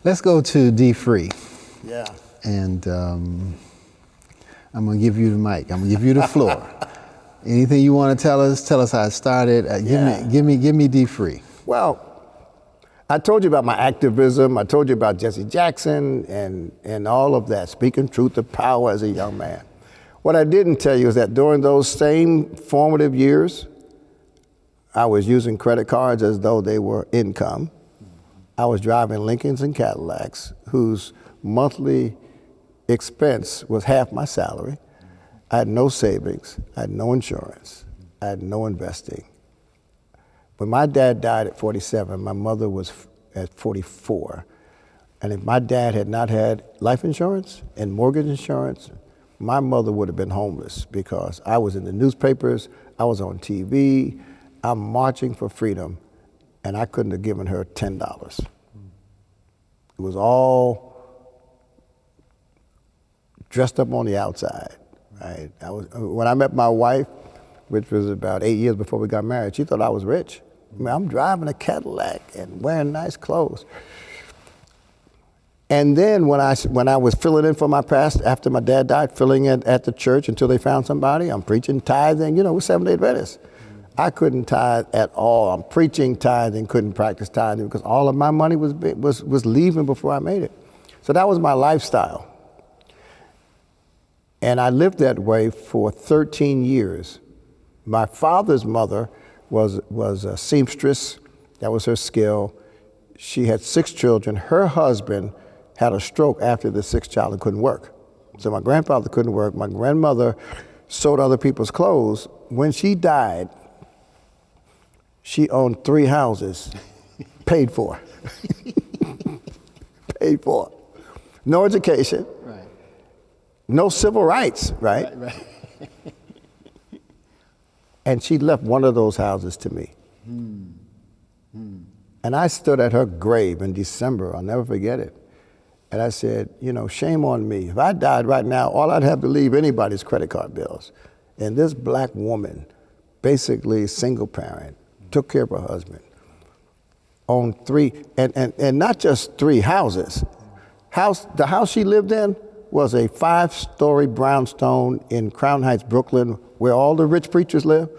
Let's go to DeFree. Yeah. And I'm going to give you the mic. I'm going to give you the floor. Anything you want to tell us how it started. Give me DeFree. Well, I told you about my activism. I told you about Jesse Jackson and all of that, speaking truth to power as a young man. What I didn't tell you is that during those same formative years, I was using credit cards as though they were income. I was driving Lincolns and Cadillacs whose monthly expense was half my salary. I had no savings. I had no insurance. I had no investing. When my dad died at 47, my mother was at 44. And if my dad had not had life insurance and mortgage insurance, my mother would have been homeless because I was in the newspapers, I was on TV, I'm marching for freedom, and I couldn't have given her $10. It was all dressed up on the outside, right? When I met my wife, which was about 8 years before we got married, she thought I was rich. I mean, I'm driving a Cadillac and wearing nice clothes. And then when I was filling in for my past, after my dad died, filling in at the church until they found somebody, I'm preaching tithing, we're Seventh-day Adventists. I couldn't tithe at all. I'm preaching tithing, couldn't practice tithing because all of my money was leaving before I made it. So that was my lifestyle. And I lived that way for 13 years. My father's mother was a seamstress. That was her skill. She had 6 children. Her husband had a stroke after the 6th child and couldn't work. So my grandfather couldn't work. My grandmother sewed other people's clothes. When she died, she owned 3 houses, paid for. Paid for. No education. Right. No civil rights, right? Right. And she left one of those houses to me. And I stood at her grave in December, I'll never forget it. And I said, shame on me. If I died right now, all I'd have to leave anybody's credit card bills. And this black woman, basically single parent, took care of her husband, owned 3, and not just 3 houses. The house she lived in was a 5-story brownstone in Crown Heights, Brooklyn, where all the rich preachers live.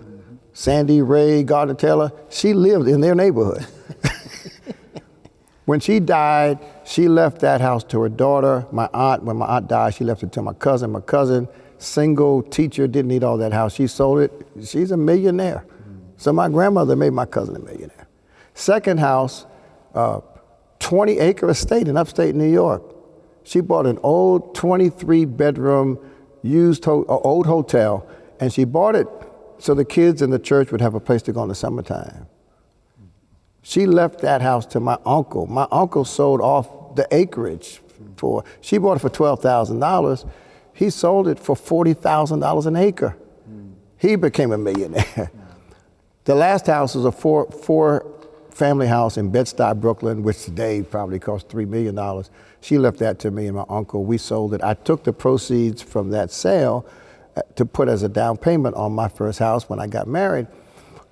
Sandy, Ray, Gardner Taylor. She lived in their neighborhood. When she died, she left that house to her daughter. My aunt, when my aunt died, she left it to my cousin. My cousin, single teacher, didn't need all that house. She sold it. She's a millionaire. So my grandmother made my cousin a millionaire. Second house, 20-acre estate in upstate New York. She bought an old 23-bedroom used old hotel, and she bought it so the kids in the church would have a place to go in the summertime. She left that house to my uncle. My uncle sold off the acreage she bought it for $12,000. He sold it for $40,000 an acre. He became a millionaire. The last house was a four-family house in Bed-Stuy, Brooklyn, which today probably cost $3 million. She left that to me and my uncle. We sold it. I took the proceeds from that sale to put as a down payment on my first house when I got married.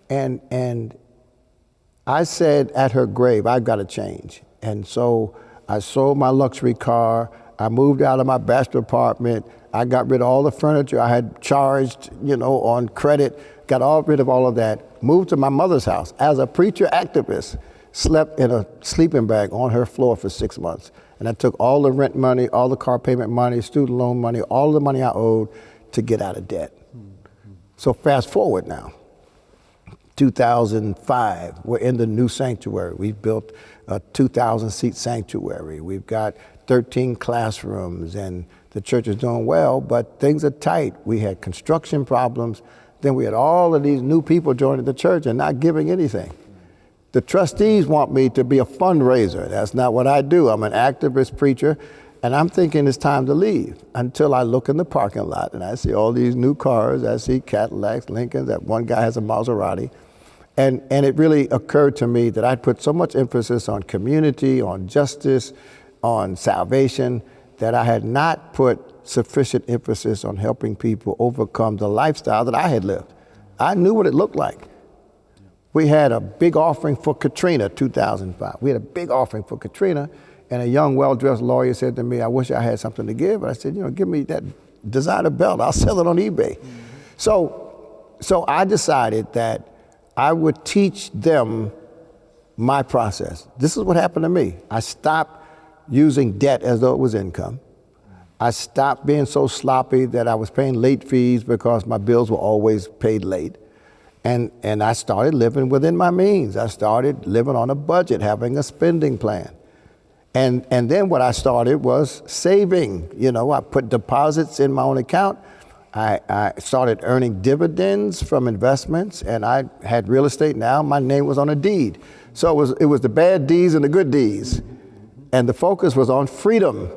And I said at her grave, I've got to change. And so I sold my luxury car. I moved out of my bachelor apartment. I got rid of all the furniture I had charged, on credit, got rid of all of that, moved to my mother's house as a preacher activist, slept in a sleeping bag on her floor for 6 months. And I took all the rent money, all the car payment money, student loan money, all the money I owed to get out of debt. So fast forward now, 2005, we're in the new sanctuary. We've built a 2,000-seat sanctuary. We've got 13 classrooms, and the church is doing well, but things are tight. We had construction problems. Then we had all of these new people joining the church and not giving anything. The trustees want me to be a fundraiser. That's not what I do. I'm an activist preacher, and I'm thinking it's time to leave until I look in the parking lot and I see all these new cars. I see Cadillacs, Lincolns. That one guy has a Maserati. And it really occurred to me that I'd put so much emphasis on community, on justice, on salvation, that I had not put sufficient emphasis on helping people overcome the lifestyle that I had lived. I knew what it looked like. We had a big offering for Katrina, 2005. We had a big offering for Katrina, And a young, well-dressed lawyer said to me, I wish I had something to give. And I said, give me that designer belt. I'll sell it on eBay. So I decided that I would teach them my process. This is what happened to me. I stopped using debt as though it was income. I stopped being so sloppy that I was paying late fees because my bills were always paid late. And I started living within my means. I started living on a budget, having a spending plan. And then what I started was saving. I put deposits in my own account. I started earning dividends from investments, and I had real estate now. My name was on a deed. So it was the bad deeds and the good deeds. And the focus was on freedom.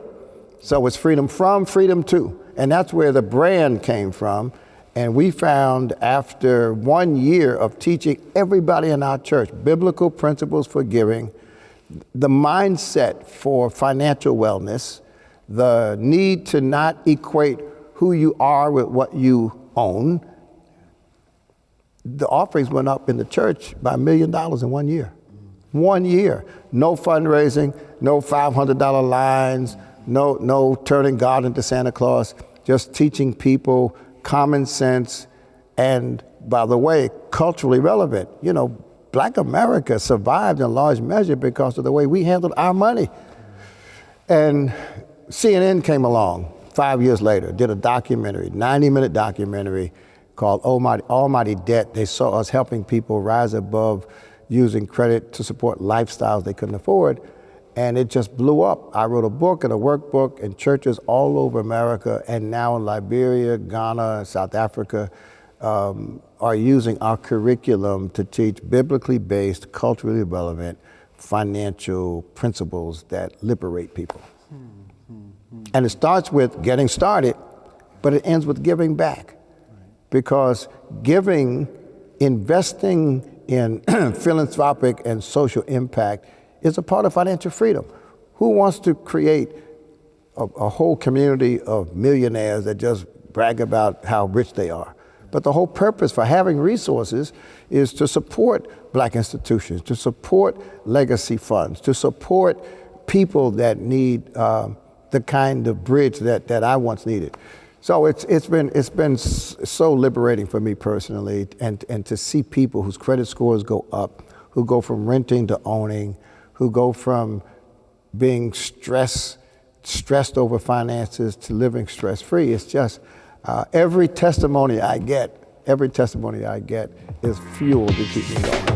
So it's freedom from, freedom to. And that's where the brand came from. And we found after 1 year of teaching everybody in our church biblical principles for giving, the mindset for financial wellness, the need to not equate who you are with what you own, the offerings went up in the church by $1 million in 1 year. 1 year. No fundraising, no $500 lines, no turning God into Santa Claus, just teaching people common sense and, by the way, culturally relevant. Black America survived in large measure because of the way we handled our money. And CNN came along 5 years later, did a documentary, 90-minute documentary called Almighty Debt. They saw us helping people rise above using credit to support lifestyles they couldn't afford. And it just blew up. I wrote a book and a workbook in churches all over America, and now in Liberia, Ghana, South Africa, are using our curriculum to teach biblically based, culturally relevant financial principles that liberate people. And it starts with getting started, but it ends with giving back. Because giving, investing in philanthropic and social impact is a part of financial freedom. Who wants to create a whole community of millionaires that just brag about how rich they are? But the whole purpose for having resources is to support Black institutions, to support legacy funds, to support people that need the kind of bridge that I once needed. So it's been so liberating for me personally, and to see people whose credit scores go up, who go from renting to owning, who go from being stressed over finances to living stress-free. It's just every testimony I get is fuel to keep me going.